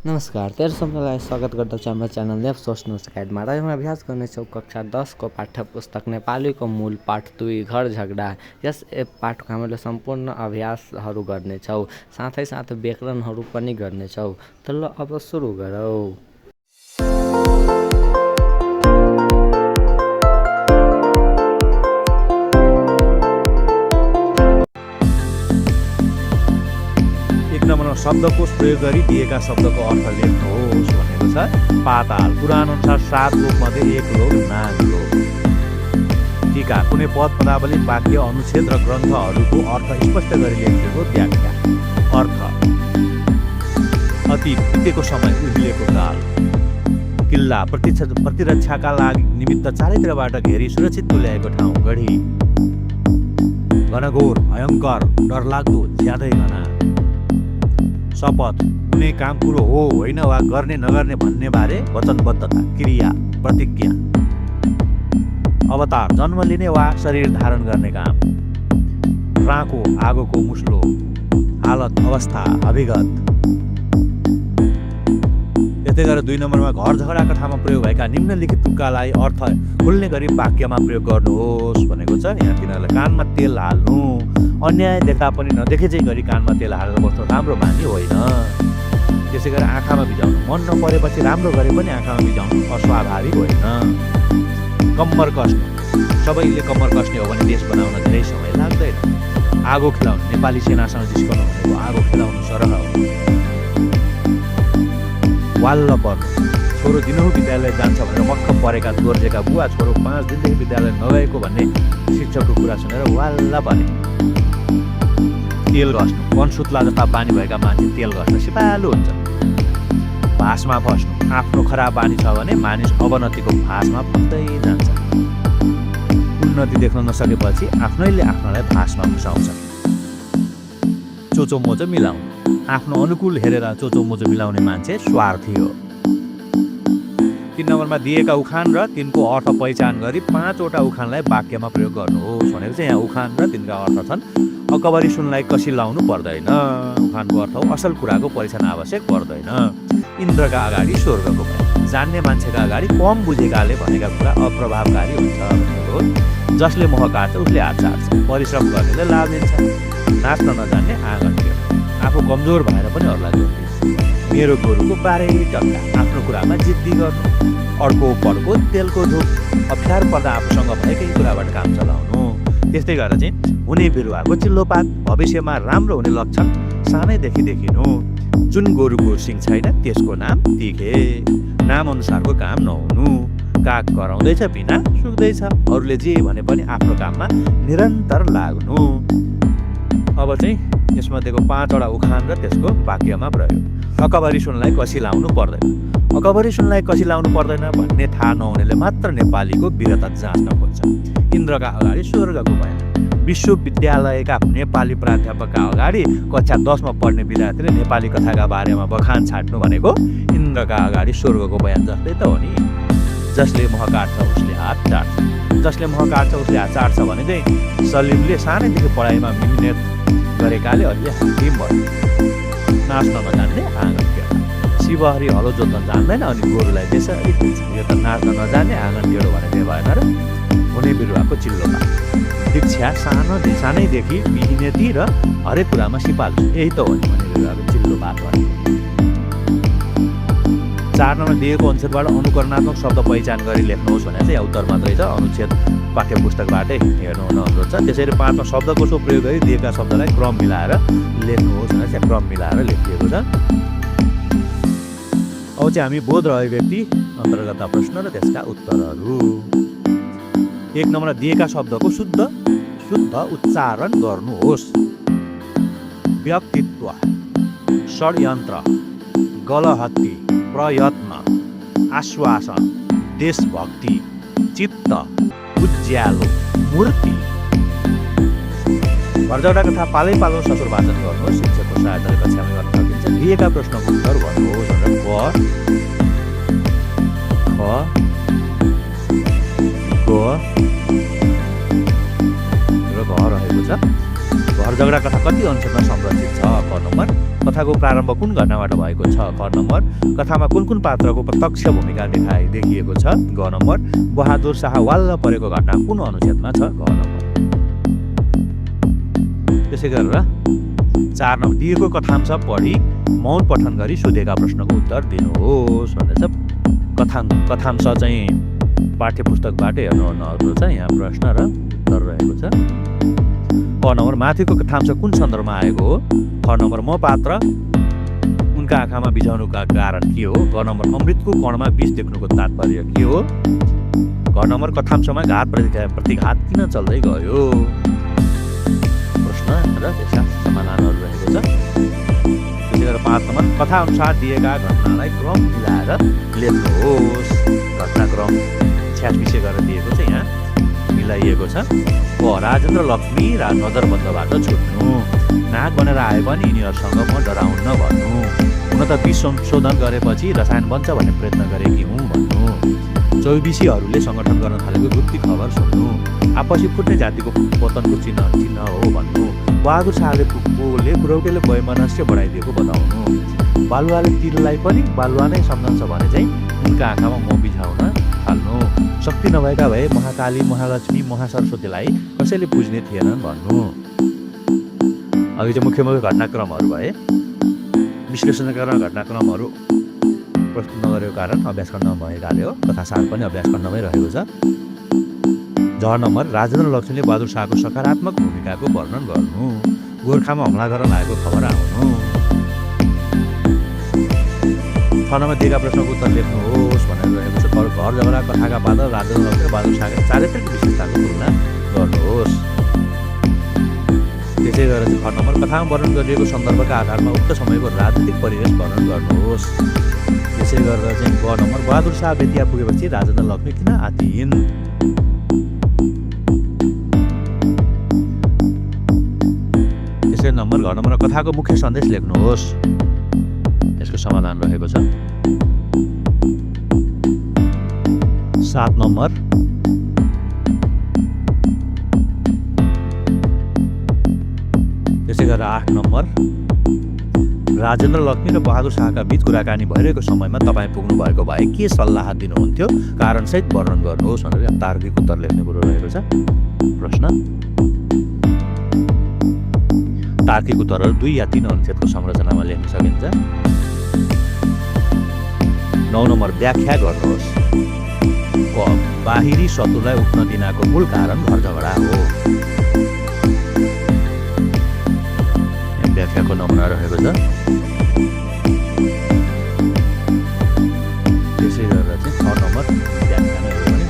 नमस्कार, तेरो सबैलाई स्वागत गर्दछु हाम्रो च्यानल लेफ सोच्नुहोस् गाइडमा। र हामी अभ्यास गर्नेछौँ कक्षा 10 को पाठ्यपुस्तक नेपालीको मूल पाठ 2 घर झगडा। यस पाठको हामीले सम्पूर्ण अभ्यासहरू गर्नेछौँ, साथै साथै व्याकरणहरू पनि गर्नेछौँ। त ल अब सुरु गरौँ। शब्दकोश प्रयोग गरी दिएका शब्दको अर्थ लेख्नुहोस् भनेको छ। पाताल पुराणअनुसार 7 लोकमध्ये एक लोक नाग लोक। टीका कुनै पद पदावली वाक्य अनुच्छेद र ग्रन्थहरूको अर्थ स्पष्ट गरी लेखिएको व्याख्या। अर्थ अतीत बितेको समय उहिलेको काल। किल्ला प्रतिरक्षाका लागि निमित्त चारैतिरबाट घेरी सुरक्षित तुल्याएको ठाउँ गढी। घनघोर भयङ्कर डरलाग्दो ज्यादै घना। शपथ कुनै काम कुरो हो होइन वा गर्ने नगर्ने भन्ने बारे वचनबद्धता क्रिया प्रतिज्ञा। अवतार जन्म लिने वा शरीर धारण गर्ने काम। राँको आगोको मुस्लो। हालत अवस्था अभिगत। यस्तै गरेर 2 नम्बरमा घर झगडाका ठाउँमा प्रयोग भएका निम्नलिखित तुक्कालाई अर्थ खुल्ने गरी वाक्यमा प्रयोग गर्नुहोस् भनेको छ। यहाँ तिनीहरूलाई कानमा तेल हाल्नु। अन्याय देख्दा पनि नदेखे चाहिँ गरी कानमा तेल हालेर बस्नु राम्रो बानी होइन। त्यसै गरी आँखामा भिजाउनु। मन नपरेपछि राम्रो गरे पनि आँखामा भिजाउनु अस्वाभाविक होइन। कम्मर कस्नु। सबैले कम्मर कस्ने हो भने देश बनाउन धेरै समय लाग्दैन। आगो खिलाउनु। नेपाली सेनासँग जिस्कनु भनेको आगो खिलाउनु सरह हो। वाल्ल पर्नु। छोरो दिनहुँ विद्यालय जान्छ भनेर मक्ख परेका गोर्जेका बुवा छोरो 5 दिनदेखि विद्यालय नगएको भन्ने शिक्षकको कुरा सुनेर वाल्ल परे। तेल घस्नु। वनसुत्ला जस्ता बानी भएका मान्छे तेल घस्न सिपालु हुन्छ। भाषमा फस्नु। आफ्नो खराब बानी छ भने मानिस अवनतिको भाषमा फस्दै जान्छ। उन्नति देख्न नसकेपछि आफ्नैले आफ्नोलाई भाषमा फसाउँछ। चोचोमोचो मिलाउनु। आफ्नो अनुकूल हेरेर चोचोमोचो मिलाउने मान्छे स्वार्थी हो। 3 नम्बरमा दिएका उखान र तिनको अर्थ पहिचान गरी 5 वटा उखानलाई वाक्यमा प्रयोग गर्नुहोस् भनेको चाहिँ यहाँ उखान र तिनका अर्थ छन्। अकबरी सुनलाई कसी लाउनु पर्दैन। उखानको अर्थ हो असल कुराको परिचय आवश्यक पर्दैन। इन्द्रका अगाडि स्वर्गको भय। जान्ने मान्छेका अगाडि कम बुझेकाले भनेका कुरा अप्रभावकारी हुन्छ भनेको। जसले मोह काट्छ उसले हात चाट्छ। परिश्रम गर्नेले लाभ दिन्छ। नाच्न नजान्ने आँगन टेढो। आफू कमजोर भएर पनि अरूलाई जोड्ने। मेरो गोरुको बारे टक्का। आफ्नो कुरामा जिद्दी गर्नु। अर्को पड्को तेलको धुप। अप्ठ्यारो पर्दा आफूसँग भएकै कुराबाट काम चलाउनु। त्यस्तै गरेर चाहिँ हुने बिरुवाको चिल्लोपात। भविष्यमा राम्रो हुने लक्षण सानैदेखि देखिनु। जुन गोरुको सिङ छैन त्यसको नाम तिखे। नाम अनुसारको काम नहुनु। काग कराउँदैछ बिना सुक्दैछ। अरूले जे भने पनि आफ्नो काममा निरन्तर लाग्नु। अब चाहिँ यसमध्येको 5 वटा उखान र त्यसको वाक्यमा प्रयोग। अकबरी सुनलाई कसी लाउनु पर्दैन। अकबरी सुनलाई कसी लाउनु पर्दैन भन्ने थाहा नहुनेले मात्र नेपालीको वीरता जाँच्न खोज्छ। इन्द्रका अगाडि स्वर्गको बयान। विश्वविद्यालयका नेपाली प्राध्यापकका अगाडि कक्षा 10 मा पढ्ने विद्यार्थीले नेपाली कथाका बारेमा बखान छाड्नु भनेको इन्द्रका अगाडि स्वर्गको बयान जस्तै त हो नि। जसले मोह काट्छ उसले हात चाट्छ। जसले मोह काट्छ उसले हात चाट्छ भने चाहिँ सलिमले सानैदेखि पढाइमा मिहिनेत गरेकाले अहिले हाकिम भयो। नाच्न नजान्ने आँगन टेढो। शिवहरी हलो जोत्न जान्दैन अनि गोरुलाई त्यसरी दिन्छ। यो त नाच्न नजान्ने आँगन टेढो भनेको भएन र। हुने बिरुवाको चिल्लोपात। दीक्षा सानैदेखि मिहिनेती र हरेक कुरामा सिपालु। यही त हो नि हुने बिरुवाको चिल्लोपात भनेको। 4 नम्बर दिएको अनुच्छेदबाट अनुकरणात्मक शब्द पहिचान गरी लेख्नुहोस् भने चाहिँ यहाँ उत्तर मात्रै छ। अनुच्छेद पाठ्यपुस्तकबाटै हेर्नु हुन अनुरोध छ। त्यसरी 5 मा शब्दकोशको प्रयोग गरी दिएका शब्दलाई क्रम मिलाएर लेख्नुहोस् भने चाहिँ क्रम मिलाएर लेखिएको छ। अब चाहिँ हामी बोध र अभिव्यक्ति अन्तर्गत प्रश्न र त्यसका उत्तरहरू। 1 नम्बरमा दिएका शब्दको शुद्ध उच्चारण गर्नुहोस्। व्यक्तित्व। षड्यन्त्र। गलहत्ती। प्रयत्न। आश्वासन। देशभक्ति। चित्त। उज्यालो। मूर्ति। घर झगडा कथा पालै पालो ससुर वाचन गर्नुहोस्। शिक्षकको सहायताले कक्षामा गर्न सकिन्छ। दिएका प्रश्नको उत्तर भन्नुहोस् भनेर क ख ग र घ रहेको छ। घर झगडा कथा कति अनुच्छेदमा संरक्षित छ? क नम्बर कथाको प्रारम्भ कुन घटनाबाट भएको छ? ख नम्बर कथामा कुन कुन पात्रको प्रत्यक्ष भूमिका देखिएको छ? ग नम्बर बहादुर शाह वाल्ल परेको घटना कुन अनुच्छेदमा छ? ग नम्बर। त्यसै गरेर 4 नम्बर दिएको कथांश पढी मौन पठन गरी सोधेका प्रश्नको उत्तर दिनुहोस् भनेछ। कथांश चाहिँ पाठ्य पुस्तकबाट हेर्नु छ। यहाँ प्रश्न र उत्तर रहेको छ। क नम्बर माथिको कथांश कुन सन्दर्भमा आएको हो? ख नम्बर म पात्र उनका आँखामा बिझाउनुका कारण के हो? ग नम्बर अमृतको कणमा विष देख्नुको तात्पर्य के हो? घ नम्बर कथांशमा घात प्रतिघात किन चल्दै गयो? प्रश्न र त्यसका समाधानहरू रहेको छ। त्यसै गरेर 5 नम्बर कथा अनुसार दिएका घटनालाई क्रम मिलाएर लेख्नुहोस्। घटनाक्रम 86 गरेर दिएको छ, यहाँ मिलाइएको छ। क राजेन्द्र लक्ष्मी नजरबन्दबाट छुट्नु। नाग बनेर आए पनि यिनीहरूसँग म डराउन्न भन्नु। हुन त विष संशोधन गरेपछि रसायन बन्छ भन्ने प्रयत्न गरेकी हुँ भन्नु। चौबिसीहरूले सङ्गठन गर्न थालेको गुप्ती खबर सुन्नु। आपसी फुट्ने जातिको पतनको चिन्ह हो भन्नु। बहादुर शाहले पुरौटेले वैमनस्य बढाइदिएको बताउनु। बालुवाले तिललाई पनि बालुवा नै सम्झन्छ भने चाहिँ उनका आँखामा म बिझाउन थाल्नु। शक्ति नभएका भए महाकाली महालक्ष्मी महासरस्वतीलाई कसैले पुज्ने थिएनन् भन्नु। अघि चाहिँ मुख्य घटनाक्रमहरू भए। विश्लेषण गरेर घटनाक्रमहरू प्रस्तुत नगरेको कारण अभ्यासखण्ड नभएकाले हो। कथासार पनि अभ्यासखण्डमै रहेको छ। ज नम्बर राजेन्द्र लक्ष्मीले बहादुर शाहको सकारात्मक भूमिकाको वर्णन गर्नु। गोर्खामा हमला गर्न लागेको खबर आउनु। ख नम्बर दिएका प्रश्नको उत्तर लेख्नुहोस् भनेर रहेको छ। घर झगडा कथाका पात्र राजेन्द्र लक्ष्मी बहादुर शाहका चारित्रिक विशेषताको तुलना गर्नुहोस्। त्यसै गरेर ख नम्बर कथामा वर्णन गरिएको सन्दर्भका आधारमा उक्त समयको राजनीतिक परिवेश वर्णन गर्नुहोस्। त्यसै गरेर चाहिँ ग नम्बर बहादुर शाह बेतिया पुगेपछि राजेन्द्र लक्ष्मी किन आतिन्? त्यसै नम्बर घ नम्बर कथाको मुख्य सन्देश लेख्नुहोस्। यसको समाधान रहेको छ। 7 नम्बर त्यसै गरेर 8 नम्बर राजेन्द्र लक्ष्मी र बहादुर शाहका बीच कुराकानी भइरहेको समयमा तपाईँ पुग्नु भएको भए के सल्लाह दिनुहुन्थ्यो? कारणसहित वर्णन गर्नुहोस् भनेर तार्किक उत्तर लेख्ने कुरो रहेको छ। प्रश्न तार्किक उत्तरहरू 2 या 3 अनुच्छेदको संरचनामा लेख्न सकिन्छ। 9 नम्बर व्याख्या गर्नुहोस्। क बाहिरी शत्रुलाई उठ्न दिनको मूल कारण घर झगडा हो। व्याख्याको नमुना रहेको छ। त्यसै गरेर चाहिँ 6 नम्बर व्याख्यामा हेर्यो भने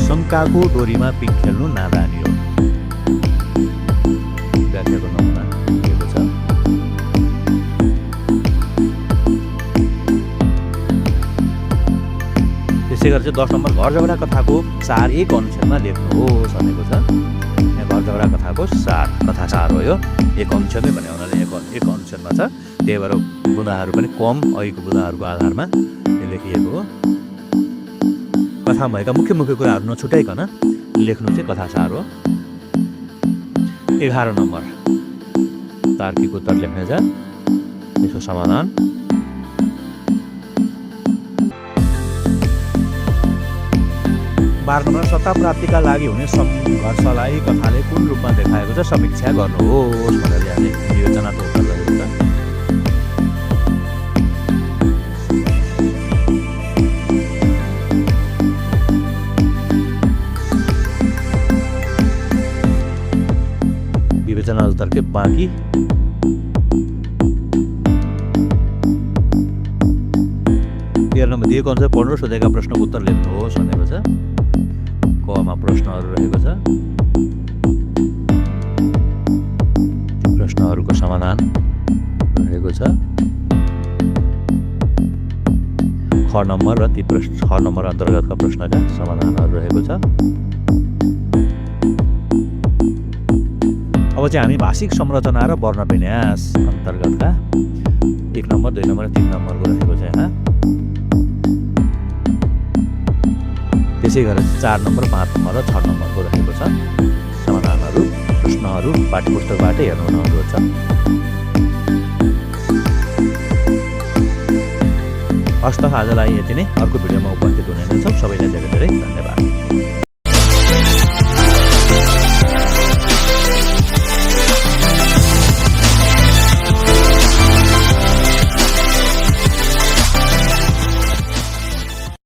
शङ्काको डोरीमा पिङ खेल्नु नादानी हो। व्याख्याको नमुना दिएको छ। त्यसै गरेर चाहिँ 10 नम्बर घर झगडा कथाको सार 1 अनुच्छेदमा लेख्नुहोस् भनेको छ। यहाँ घर झगडा कथाको सार कथा सार हो। यो 1 अनुच्छेदमै भने हुनाले 1 अनुच्छेदमा छ। त्यही भएर बुँदाहरू पनि कम अहिलेको बुँदाहरूको आधारमा लेखिएको हो। कथामा भएका मुख्य कुराहरू नछुटाइकन लेख्नु चाहिँ कथा सार हो। 11 नम्बर तार्किक उत्तर लेख्ने छ। यसको समाधान 12 नम्बर सत्ता प्राप्तिका लागि हुने सङ्घर्षलाई कथाले कुन रूपमा देखाएको छ? समीक्षा गर्नुहोस् भनेर यहाँले विवेचनात्मक उत्तर रहेको छ। विवेचना उत्तर के बाँकी 13 नम्बर दिएको अनुसार पढ्नु सोधेका प्रश्नको उत्तर लेख्नुहोस् भनेको छ। कमा प्रश्नहरू रहेको छ। प्रश्नहरूको समाधान रहेको छ। ख नम्बर र ती 6 नम्बर अन्तर्गतका प्रश्नका समाधानहरू रहेको छ। अब चाहिँ हामी भाषिक संरचना र वर्ण विन्यास अन्तर्गतका 1 नम्बर 2 नम्बर 3 नम्बरको रहेको छ यहाँ। त्यसै गरेर 4 नम्बर 5 नम्बर र 6 नम्बरको रहेको छ। समाधानहरू प्रश्नहरू पाठ्यपुस्तकबाट हेर्नु अनुरोध छ। हस्त आजलाई यति नै, अर्को भिडियोमा उपस्थित हुने नै छौँ। सबैलाई धेरै धेरै धन्यवाद।